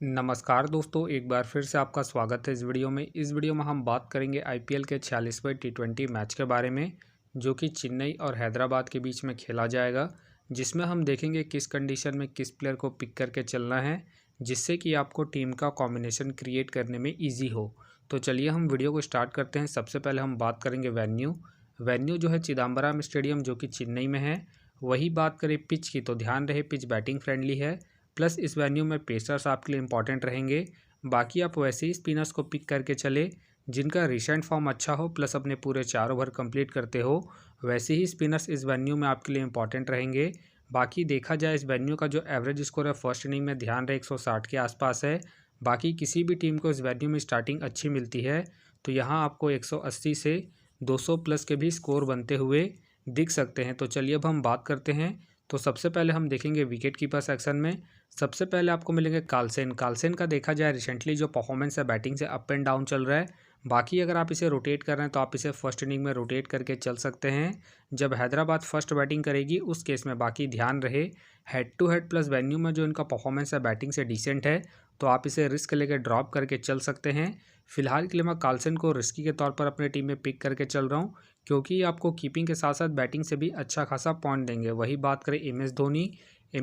नमस्कार दोस्तों, एक बार फिर से आपका स्वागत है इस वीडियो में। इस वीडियो में हम बात करेंगे आईपीएल के 46वें टी20 मैच के बारे में, जो कि चेन्नई और हैदराबाद के बीच में खेला जाएगा, जिसमें हम देखेंगे किस कंडीशन में किस प्लेयर को पिक करके चलना है, जिससे कि आपको टीम का कॉम्बिनेशन क्रिएट करने में ईजी हो। तो चलिए हम वीडियो को स्टार्ट करते हैं। सबसे पहले हम बात करेंगे वेन्यू जो है चिदम्बरम स्टेडियम, जो कि चेन्नई में है। वही बात करें पिच की, तो ध्यान रहे पिच बैटिंग फ्रेंडली है, प्लस इस वेन्यू में पेसर्स आपके लिए इंपॉर्टेंट रहेंगे। बाकी आप वैसे ही स्पिनर्स को पिक करके चले जिनका रिसेंट फॉर्म अच्छा हो, प्लस अपने पूरे 4 ओवर कंप्लीट करते हो। वैसे ही स्पिनर्स इस वेन्यू में आपके लिए इंपॉर्टेंट रहेंगे। बाकी देखा जाए इस वेन्यू का जो एवरेज स्कोर है फर्स्ट इनिंग में, ध्यान रहे 160 के आसपास है। बाकी किसी भी टीम को इस वेन्यू में स्टार्टिंग अच्छी मिलती है, तो यहाँ आपको 180 से 200 प्लस के भी स्कोर बनते हुए दिख सकते हैं। तो चलिए अब हम बात करते हैं। तो सबसे पहले हम देखेंगे विकेट कीपर सेक्शन में। सबसे पहले आपको मिलेंगे कार्लसेन का देखा जाए रिसेंटली जो परफॉर्मेंस है बैटिंग से अप एंड डाउन चल रहा है। बाकी अगर आप इसे रोटेट कर रहे हैं तो आप इसे फर्स्ट इनिंग में रोटेट करके चल सकते हैं जब हैदराबाद फर्स्ट बैटिंग करेगी उस केस में। बाकी ध्यान रहे head to head plus venue में जो इनका परफॉर्मेंस है बैटिंग से डिसेंट है, तो आप इसे रिस्क लेकर ड्रॉप करके चल सकते हैं। फिलहाल के लिए मैं कार्लसेन को रिस्की के तौर पर अपने टीम में पिक करके चल रहा हूँ, क्योंकि आपको कीपिंग के साथ साथ बैटिंग से भी अच्छा खासा पॉइंट देंगे। वही बात करें एम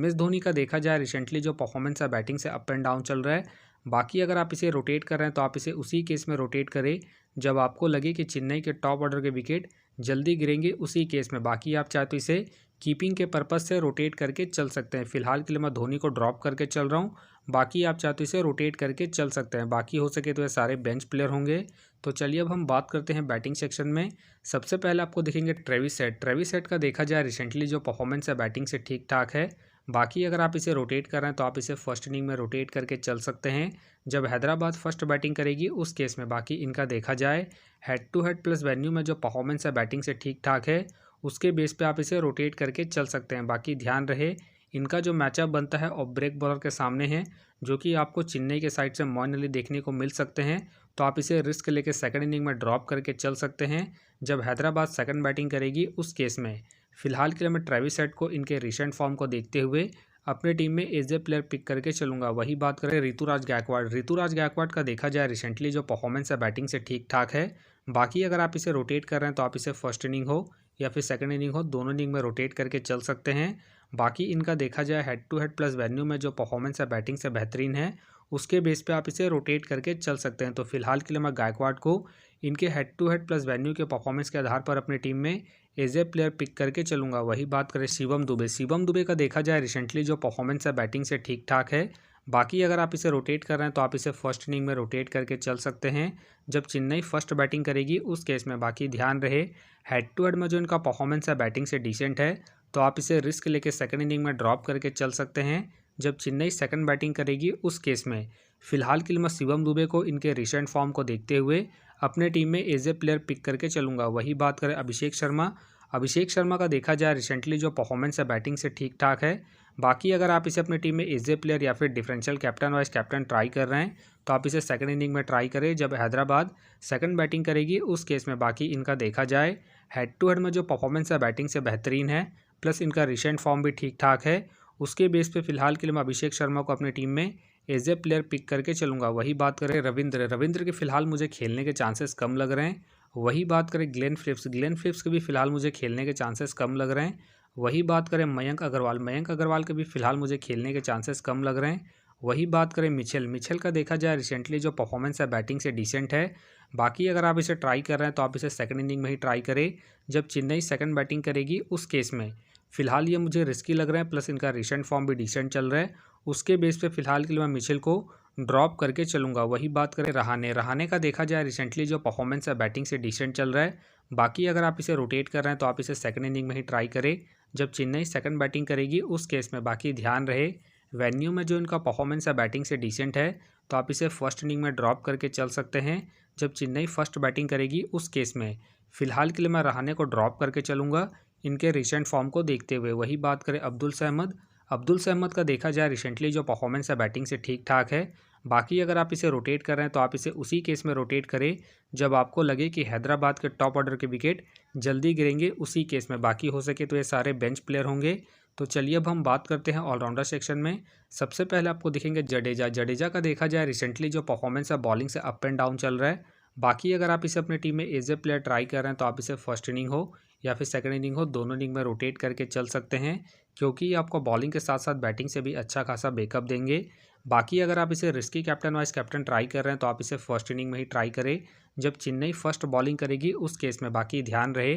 एस धोनी का देखा जाए रिसेंटली जो परफॉर्मेंस है बैटिंग से अप एंड डाउन चल रहा है। बाकी अगर आप इसे रोटेट कर रहे हैं तो आप इसे उसी केस में रोटेट करें जब आपको लगे कि चेन्नई के टॉप ऑर्डर के विकेट जल्दी गिरेंगे, उसी केस में। बाकी आप चाहे तो इसे कीपिंग के पर्पज से रोटेट करके चल सकते हैं। फिलहाल के लिए मैं धोनी को ड्रॉप करके चल रहा हूँ। बाकी आप चाहे तो इसे रोटेट करके चल सकते हैं। बाकी हो सके तो ये सारे बेंच प्लेयर होंगे। तो चलिए अब हम बात करते हैं बैटिंग सेक्शन में। सबसे पहले आपको दिखेंगे ट्रेविस हेड का देखा जाए रिसेंटली जो परफॉर्मेंस है बैटिंग से ठीक ठाक है। बाकी अगर आप इसे रोटेट कर रहे हैं तो आप इसे फर्स्ट इनिंग में रोटेट करके चल सकते हैं जब हैदराबाद फर्स्ट बैटिंग करेगी उस केस में। बाकी इनका देखा जाए head to head plus venue में जो परफॉर्मेंस है बैटिंग से ठीक ठाक है, उसके बेस पे आप इसे रोटेट करके चल सकते हैं। बाकी ध्यान रहे इनका जो मैचअप बनता है ऑफ ब्रेक बॉलर के सामने है, जो कि आपको चेन्नई के साइड से मोइन अली देखने को मिल सकते हैं। तो आप इसे रिस्क लेके सेकंड इनिंग में ड्रॉप करके चल सकते हैं जब हैदराबाद सेकंड बैटिंग करेगी उस केस में। फिलहाल के लिए मैं ट्रेविस हेड को इनके रिसेंट फॉर्म को देखते हुए अपने टीम में एज ए प्लेयर पिक करके चलूंगा। वही बात करें ऋतुराज गायकवाड़ का देखा जाए रिसेंटली जो परफॉर्मेंस है बैटिंग से ठीक ठाक है। बाकी अगर आप इसे रोटेट कर रहे हैं तो आप इसे फर्स्ट इनिंग हो या फिर सेकंड इनिंग हो, दोनों इनिंग में रोटेट करके चल सकते हैं। बाकी इनका देखा जाए head to head plus venue में जो परफॉर्मेंस है बैटिंग से बेहतरीन है, उसके बेस पे आप इसे रोटेट करके चल सकते हैं। तो फिलहाल के लिए मैं गायकवाड़ को इनके head to head plus venue के परफॉर्मेंस के आधार पर अपनी टीम में एज ए प्लेयर पिक करके चलूंगा। वही बात करें शिवम दुबे का देखा जाए रिसेंटली जो परफॉर्मेंस है बैटिंग से ठीक ठाक है। बाकी अगर आप इसे रोटेट कर रहे हैं तो आप इसे फर्स्ट इनिंग में रोटेट करके चल सकते हैं जब चेन्नई फर्स्ट बैटिंग करेगी उस केस में। बाकी ध्यान रहे हेड टू हेड में जो इनका परफॉर्मेंस है बैटिंग से डिसेंट है, तो आप इसे रिस्क लेके सेकंड इनिंग में ड्रॉप करके चल सकते हैं जब चेन्नई सेकंड बैटिंग करेगी उस केस में। फिलहाल के लिए मैं शिवम दुबे को इनके रिसेंट फॉर्म को देखते हुए अपने टीम में एज ए प्लेयर पिक करके चलूंगा। वही बात करें अभिषेक शर्मा का देखा जाए रिसेंटली जो परफॉर्मेंस है बैटिंग से ठीक ठाक है। बाकी अगर आप इसे अपनी टीम में एज ए प्लेयर या फिर differential captain vice captain try कर रहे हैं तो आप इसे सेकंड इनिंग में ट्राई करें जब हैदराबाद सेकंड बैटिंग करेगी उस केस में। बाकी इनका देखा जाए हेड टू हेड में जो परफॉर्मेंस है बैटिंग से बेहतरीन है, प्लस इनका रिसेंट फॉर्म भी ठीक ठाक है, उसके बेस पे फिलहाल के लिए मैं अभिषेक शर्मा को अपनी टीम में एज ए प्लेयर पिक करके चलूंगा। वही बात करें रविंद्र के फिलहाल मुझे खेलने के चांसेस कम लग रहे हैं। वही बात करें ग्लेन फिलिप्स के भी फिलहाल मुझे खेलने के चांसेस कम लग रहे हैं। वही बात करें मयंक अग्रवाल के भी फिलहाल मुझे खेलने के चांसेस कम लग रहे हैं। वही बात करें मिचेल का देखा जाए रिसेंटली जो परफॉर्मेंस है बैटिंग से डिसेंट है। बाकी अगर आप इसे ट्राई कर रहे हैं तो आप इसे सेकंड इनिंग में ही ट्राई करें जब चेन्नई सेकंड बैटिंग करेगी उस केस में। फिलहाल ये मुझे रिस्की लग रहे हैं, प्लस इनका रिसेंट फॉर्म भी डिसेंट चल रहा है, उसके बेस पे फिलहाल के लिए मैं मिचेल को ड्रॉप करके चलूंगा। वही बात करें रहाने का देखा जाए रिसेंटली जो परफॉर्मेंस है बैटिंग से डिसेंट चल रहा है। बाकी अगर आप इसे रोटेट कर रहे हैं तो आप इसे सेकंड इनिंग में ही ट्राई करें जब चेन्नई सेकंड बैटिंग करेगी उस केस में। बाकी ध्यान रहे वेन्यू में जो इनका परफॉर्मेंस है बैटिंग से डिसेंट है, तो आप इसे फर्स्ट इनिंग में ड्रॉप करके चल सकते हैं जब चेन्नई फर्स्ट बैटिंग करेगी उस केस में। फिलहाल के लिए मैं रहाने को ड्रॉप करके चलूंगा इनके रिसेंट फॉर्म को देखते हुए। वही बात करें अब्दुल सहमद का देखा जाए रिसेंटली जो परफॉर्मेंस है बैटिंग से ठीक ठाक है। बाकी अगर आप इसे रोटेट कर रहे हैं तो आप इसे उसी केस में रोटेट करें जब आपको लगे कि हैदराबाद के टॉप ऑर्डर के विकेट जल्दी गिरेंगे, उसी केस में। बाकी हो सके तो ये सारे बेंच प्लेयर होंगे। तो चलिए अब हम बात करते हैं ऑलराउंडर सेक्शन में। सबसे पहले आपको दिखेंगे जडेजा। जडेजा का देखा जाए रिसेंटली जो परफॉर्मेंस है बॉलिंग से अप एंड डाउन चल रहा है। बाकी अगर आप इसे अपनी टीम में एज ए प्लेयर ट्राई कर रहे हैं तो आप इसे फर्स्ट इनिंग हो या फिर सेकंड इनिंग हो, दोनों इनिंग में रोटेट करके चल सकते हैं, क्योंकि ये आपको बॉलिंग के साथ साथ बैटिंग से भी अच्छा खासा बैकअप देंगे। बाकी अगर आप इसे risky captain vice captain try कर रहे हैं तो आप इसे फर्स्ट इनिंग में ही ट्राई करें जब चेन्नई फर्स्ट बॉलिंग करेगी उस केस में। बाकी ध्यान रहे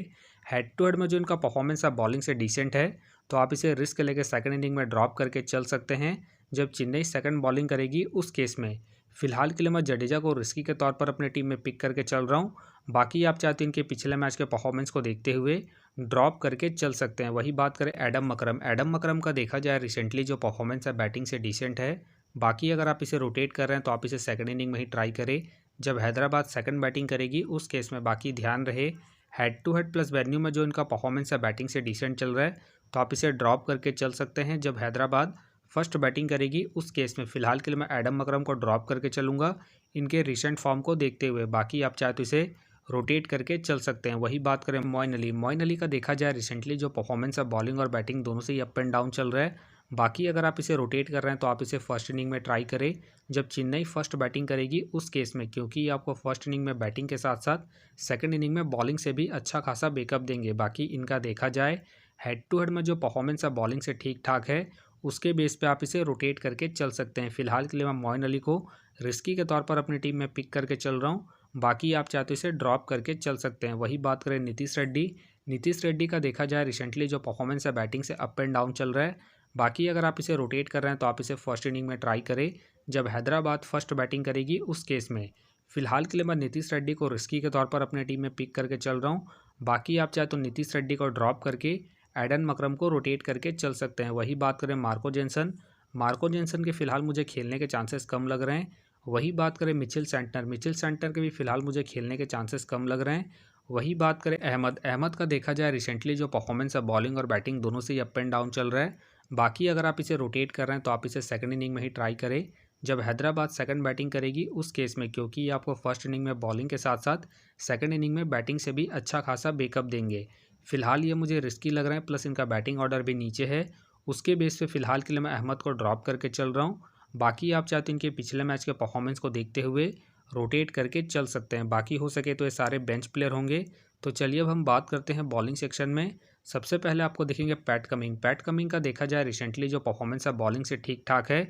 हेड टू हेड में जो इनका परफॉर्मेंस है बॉलिंग से डिसेंट है, तो आप इसे रिस्क लेकर सेकंड इनिंग में ड्रॉप करके चल सकते हैं जब चेन्नई सेकंड बॉलिंग करेगी उस केस में। फिलहाल के लिए मैं जडेजा को रिस्की के तौर पर अपने टीम में पिक करके चल रहा हूँ। बाकी आप चाहते हैं इनके पिछले मैच के परफॉर्मेंस को देखते हुए ड्रॉप करके चल सकते हैं। वही बात करें एडम मकरम। एडम मकरम का देखा जाए रिसेंटली जो परफॉर्मेंस है बैटिंग से डिसेंट है। बाकी अगर आप इसे रोटेट कर रहे हैं तो आप इसे सेकंड इनिंग में ही ट्राई करें जब हैदराबाद सेकंड बैटिंग करेगी उस केस में। बाकी ध्यान रहे head to head plus venue में जो इनका परफॉर्मेंस है बैटिंग से डिसेंट चल रहा है, तो आप इसे ड्रॉप करके चल सकते हैं जब हैदराबाद फर्स्ट बैटिंग करेगी उस केस में। फिलहाल के लिए मैं एडम मकरम को ड्रॉप करके चलूंगा इनके रिसेंट फॉर्म को देखते हुए। बाकी आप चाहे तो इसे रोटेट करके चल सकते हैं। वही बात करें मोइन अली। मोइन अली का देखा जाए रिसेंटली जो परफॉर्मेंस है बॉलिंग और बैटिंग दोनों से ही अप एंड डाउन चल रहा है। बाकी अगर आप इसे रोटेट कर रहे हैं तो आप इसे फर्स्ट इनिंग में ट्राई करें जब चेन्नई फर्स्ट बैटिंग करेगी उस केस में, क्योंकि ये आपको फर्स्ट इनिंग में बैटिंग के साथ साथ सेकंड इनिंग में बॉलिंग से भी अच्छा खासा बैकअप देंगे। बाकी इनका देखा जाए हेड टू हेड में जो परफॉर्मेंस है बॉलिंग से ठीक ठाक है, उसके बेस पे आप इसे रोटेट करके चल सकते हैं। फिलहाल के लिए मैं मोइन अली को रिस्की के तौर पर अपनी टीम में पिक करके चल रहा हूँ। बाकी आप चाहते इसे ड्रॉप करके चल सकते हैं। वही बात करें नीतीश रेड्डी। नीतीश रेड्डी का देखा जाए रिसेंटली जो परफॉर्मेंस है बैटिंग से अप एंड डाउन चल रहा है। बाकी अगर आप इसे रोटेट कर रहे हैं तो आप इसे फर्स्ट इनिंग में ट्राई करें जब हैदराबाद फर्स्ट बैटिंग करेगी उस केस में। फिलहाल के लिए मैं नीतीश रेड्डी को रिस्की के तौर पर अपने टीम में पिक करके चल रहा हूँ। बाकी आप चाहे तो नीतीश रेड्डी को ड्रॉप करके एडन मकरम को रोटेट करके चल सकते हैं। वही बात करें मार्को जेनसन। मार्को जेनसन के फिलहाल मुझे खेलने के चांसेस कम लग रहे हैं। वही बात करें मिचेल सेंटनर। मिचेल सेंटनर के भी फिलहाल मुझे खेलने के चांसेस कम लग रहे हैं। वही बात करें अहमद। अहमद का देखा जाए रिसेंटली जो परफॉर्मेंस है बॉलिंग और बैटिंग दोनों से ही अप एंड डाउन चल रहा है। बाकी अगर आप इसे रोटेट कर रहे हैं तो आप इसे सेकंड इनिंग में ही ट्राई करें जब हैदराबाद सेकंड बैटिंग करेगी उस केस में, क्योंकि ये आपको फर्स्ट इनिंग में बॉलिंग के साथ साथ सेकंड इनिंग में बैटिंग से भी अच्छा खासा बैकअप देंगे। फिलहाल ये मुझे रिस्की लग रहा है, प्लस इनका बैटिंग ऑर्डर भी नीचे है। उसके बेस पे फिलहाल के लिए मैं अहमद को ड्रॉप करके चल रहा हूँ। बाकी आप चाहते हैं इनके पिछले मैच के परफॉर्मेंस को देखते हुए रोटेट करके चल सकते हैं। बाकी हो सके तो ये सारे बेंच प्लेयर होंगे। तो चलिए अब हम बात करते हैं बॉलिंग सेक्शन में। सबसे पहले आपको देखेंगे पैट कमिंग। पैट कमिंग का देखा जाए रिसेंटली जो परफॉर्मेंस है बॉलिंग से ठीक ठाक है।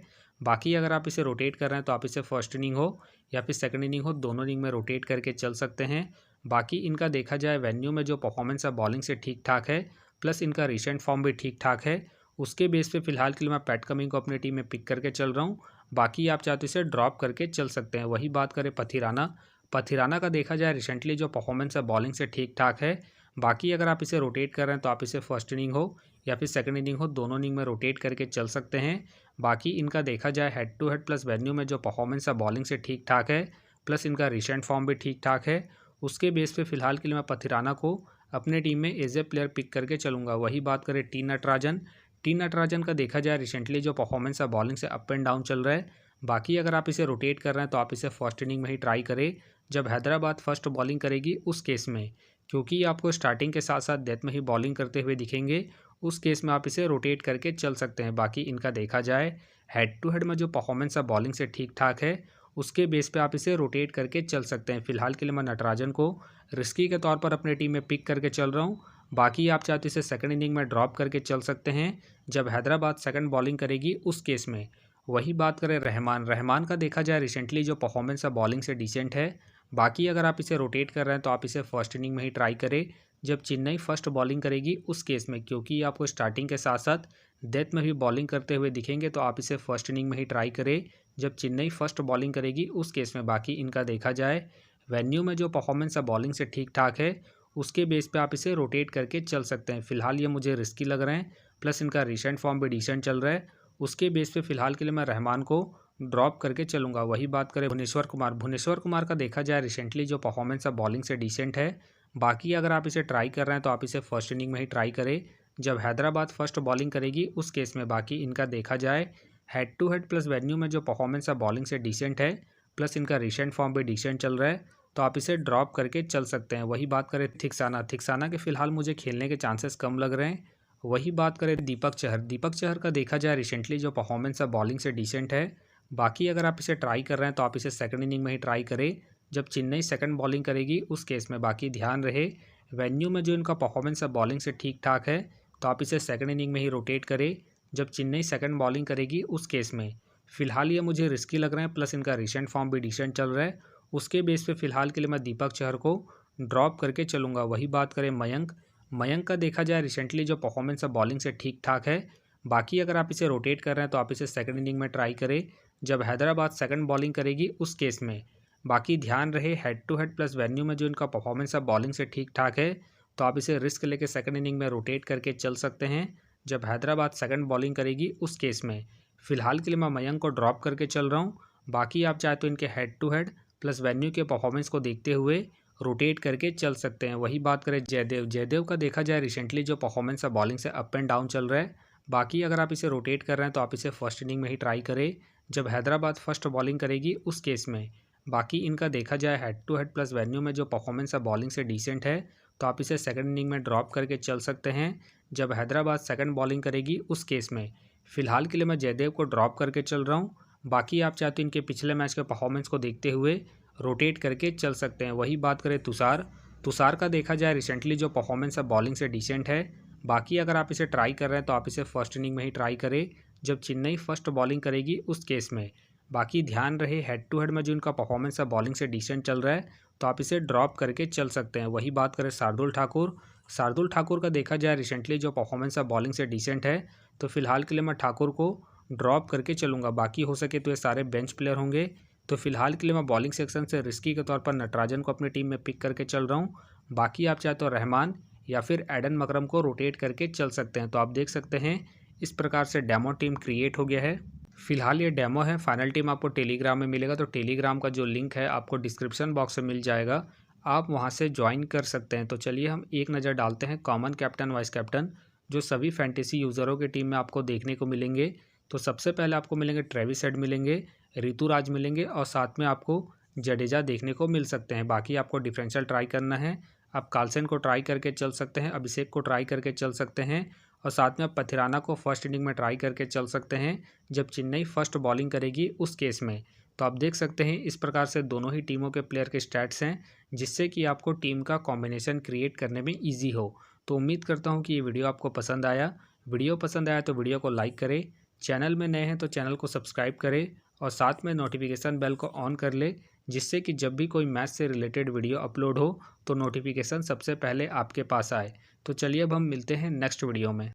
बाकी अगर आप इसे रोटेट कर रहे हैं तो आप इसे फर्स्ट इनिंग हो या फिर सेकंड इनिंग हो, दोनों इनिंग में रोटेट करके चल सकते हैं। बाकी इनका देखा जाए वेन्यू में जो परफॉर्मेंस है बॉलिंग से ठीक ठाक है, प्लस इनका रिसेंट फॉर्म भी ठीक ठाक है। उसके बेस पे फिलहाल के लिए मैं पैट कमिंग को अपनी टीम में पिक करके चल रहा हूँ। बाकी आप चाहते इसे ड्रॉप करके चल सकते हैं। वही बात करें पथिराना। पथिराना का देखा जाए रिसेंटली जो परफॉर्मेंस है बॉलिंग से ठीक ठाक है। बाकी अगर आप इसे रोटेट कर रहे हैं तो आप इसे फर्स्ट इनिंग हो या फिर सेकंड इनिंग हो, दोनों इनिंग में रोटेट करके चल सकते हैं। बाकी इनका देखा जाए head to head plus venue में जो परफॉर्मेंस है बॉलिंग से ठीक ठाक है, प्लस इनका रिसेंट फॉर्म भी ठीक ठाक है। उसके बेस पे फिलहाल के लिए मैं पथिराना को अपने टीम में एज ए प्लेयर पिक करके चलूँगा। वही बात करें टी नटराजन। टी नटराजन का देखा जाए रिसेंटली जो परफॉर्मेंस है बॉलिंग से अप एंड डाउन चल रहा है। बाकी अगर आप इसे रोटेट कर रहे हैं तो आप इसे फर्स्ट इनिंग में ही ट्राई करें जब हैदराबाद फर्स्ट बॉलिंग करेगी उस केस में, क्योंकि आपको स्टार्टिंग के साथ साथ डेथ में ही बॉलिंग करते हुए दिखेंगे। उस केस में आप इसे रोटेट करके चल सकते हैं। बाकी इनका देखा जाए हेड टू हेड में जो परफॉर्मेंस है बॉलिंग से ठीक ठाक है, उसके बेस पे आप इसे रोटेट करके चल सकते हैं। फिलहाल के लिए मैं नटराजन को रिस्की के तौर पर अपने टीम में पिक करके चल रहा हूँ। बाकी आप चाहते इसे सेकंड इनिंग में ड्रॉप करके चल सकते हैं जब हैदराबाद सेकंड बॉलिंग करेगी उस केस में। वही बात करें रहमान। रहमान का देखा जाए रिसेंटली जो परफॉर्मेंस है बॉलिंग से डिसेंट है। बाकी अगर आप इसे रोटेट कर रहे हैं तो आप इसे फर्स्ट इनिंग में ही ट्राई करें जब चेन्नई फर्स्ट बॉलिंग करेगी उस केस में, क्योंकि आपको स्टार्टिंग के साथ साथ डेथ में भी बॉलिंग करते हुए दिखेंगे। तो आप इसे फर्स्ट इनिंग में ही ट्राई करें जब चेन्नई फर्स्ट बॉलिंग करेगी उस केस में। बाकी इनका देखा जाए वेन्यू में जो परफॉर्मेंस है बॉलिंग से ठीक ठाक है, उसके बेस पे आप इसे रोटेट करके चल सकते हैं। फिलहाल ये मुझे रिस्की लग रहे हैं, प्लस इनका रिसेंट फॉर्म भी डिसेंट चल रहा है। उसके बेस पे फिलहाल के लिए मैं रहमान को ड्रॉप करके चलूँगा। वही बात करें भुवनेश्वर कुमार। भुवनेश्वर कुमार का देखा जाए रिसेंटली जो परफॉर्मेंस है बॉलिंग से डिसेंट है। बाकी अगर आप इसे ट्राई कर रहे हैं तो आप इसे फर्स्ट इनिंग में ही ट्राई करें जब हैदराबाद फर्स्ट बॉलिंग करेगी उस केस में। बाकी इनका देखा जाए head to head plus venue में जो परफॉर्मेंस है बॉलिंग से डिसेंट है, प्लस इनका रिसेंट फॉर्म भी डिसेंट चल रहा है, तो आप इसे ड्रॉप करके चल सकते हैं। वही बात करें थिक्साना। थिक्साना के फिलहाल मुझे खेलने के चांसेस कम लग रहे हैं। वही बात करें दीपक चहर का देखा जाए रिसेंटली जो परफॉर्मेंस है बॉलिंग से डिसेंट है। बाकी अगर आप इसे ट्राई कर रहे हैं तो आप इसे सेकंड इनिंग में ही ट्राई करें जब चेन्नई सेकंड बॉलिंग करेगी उस केस में। बाकी ध्यान रहे वेन्यू में जो इनका परफॉर्मेंस है बॉलिंग से ठीक ठाक है तो आप इसे सेकंड इनिंग में ही रोटेट करें जब चेन्नई सेकंड बॉलिंग करेगी उस केस में। फिलहाल ये मुझे रिस्की लग रहे हैं, प्लस इनका रिसेंट फॉर्म भी डिसेंट चल रहा है। उसके बेस पे फिलहाल के लिए मैं दीपक चहर को ड्रॉप करके चलूँगा। वही बात करें मयंक का देखा जाए रिसेंटली जो परफॉर्मेंस है बॉलिंग से ठीक ठाक है। बाकी अगर आप इसे रोटेट कर रहे हैं तो आप इसे सेकंड इनिंग में ट्राई करें जब हैदराबाद सेकंड बॉलिंग करेगी उस केस में। बाकी ध्यान रहे head to head plus venue में जो इनका परफॉर्मेंस है बॉलिंग से ठीक ठाक है तो आप इसे रिस्क लेके सेकंड इनिंग में रोटेट करके चल सकते हैं जब हैदराबाद सेकंड बॉलिंग करेगी उस केस में। फिलहाल के लिए मैं मयंक को ड्रॉप करके चल रहा हूँ। बाकी आप चाहे तो इनके head to head plus venue के परफॉर्मेंस को देखते हुए रोटेट करके चल सकते हैं। वही बात करें जयदेव का देखा जाए रिसेंटली जो परफॉर्मेंस है बॉलिंग से अप एंड डाउन चल रहा है। बाकी अगर आप इसे रोटेट कर रहे हैं तो आप इसे फर्स्ट इनिंग में ही ट्राई करें जब हैदराबाद फर्स्ट बॉलिंग करेगी उस केस में। बाकी इनका देखा जाए head to head plus venue में जो परफॉर्मेंस है बॉलिंग से डिसेंट है तो आप इसे सेकंड इनिंग में ड्रॉप करके चल सकते हैं जब हैदराबाद सेकंड बॉलिंग करेगी उस केस में। फिलहाल के लिए मैं जयदेव को ड्रॉप करके चल रहा हूँ। बाकी आप चाहे तो इनके पिछले मैच के परफॉर्मेंस को देखते हुए रोटेट करके चल सकते हैं। वही बात करें तुषार का देखा जाए रिसेंटली जो परफॉर्मेंस है बॉलिंग से डिसेंट है। बाकी अगर आप इसे ट्राई कर रहे हैं तो आप इसे फर्स्ट इनिंग में ही ट्राई करें जब चेन्नई फर्स्ट बॉलिंग करेगी उस केस में। बाकी ध्यान रहे हेड टू हेड में जो इनका परफॉर्मेंस है बॉलिंग से डिसेंट चल रहा है तो आप इसे ड्रॉप करके चल सकते हैं। वही बात करें शार्दुल ठाकुर का देखा जाए रिसेंटली जो परफॉर्मेंस है बॉलिंग से डिसेंट है तो फिलहाल के लिए मैं ठाकुर को ड्रॉप करके चलूँगा। बाकी हो सके तो ये सारे बेंच प्लेयर होंगे तो फिलहाल के लिए मैं बॉलिंग सेक्शन से रिस्की के तौर पर नटराजन को अपनी टीम में पिक करके चल रहा हूँ। बाकी आप चाहे तो रहमान या फिर एडन मकरम को रोटेट करके चल सकते हैं। तो आप देख सकते हैं इस प्रकार से डेमो टीम क्रिएट हो गया है। फिलहाल ये डेमो है, फाइनल टीम आपको टेलीग्राम में मिलेगा तो टेलीग्राम का जो लिंक है आपको डिस्क्रिप्शन बॉक्स में मिल जाएगा, आप वहां से ज्वाइन कर सकते हैं। तो चलिए हम एक नज़र डालते हैं कॉमन कैप्टन वाइस कैप्टन जो सभी फैंटेसी यूज़रों की टीम में आपको देखने को मिलेंगे। तो सबसे पहले आपको मिलेंगे ट्रेविस हेड मिलेंगे, ऋतुराज मिलेंगे और साथ में आपको जडेजा देखने को मिल सकते हैं। बाकी आपको डिफरेंशियल ट्राई करना है, आप कार्लसन को ट्राई करके चल सकते हैं, अभिषेक को ट्राई करके चल सकते हैं और साथ में आप पथिराना को फर्स्ट इनिंग में ट्राई करके चल सकते हैं जब चेन्नई फर्स्ट बॉलिंग करेगी उस केस में। तो आप देख सकते हैं इस प्रकार से दोनों ही टीमों के प्लेयर के स्टैट्स हैं जिससे कि आपको टीम का कॉम्बिनेशन क्रिएट करने में ईजी हो। तो उम्मीद करता हूँ कि ये वीडियो आपको पसंद आया। वीडियो पसंद आया तो वीडियो को लाइक करें, चैनल में नए हैं तो चैनल को सब्सक्राइब करें और साथ में नोटिफिकेशन बेल को ऑन कर ले जिससे कि जब भी कोई मैच से रिलेटेड वीडियो अपलोड हो तो नोटिफिकेशन सबसे पहले आपके पास आए। तो चलिए अब हम मिलते हैं नेक्स्ट वीडियो में।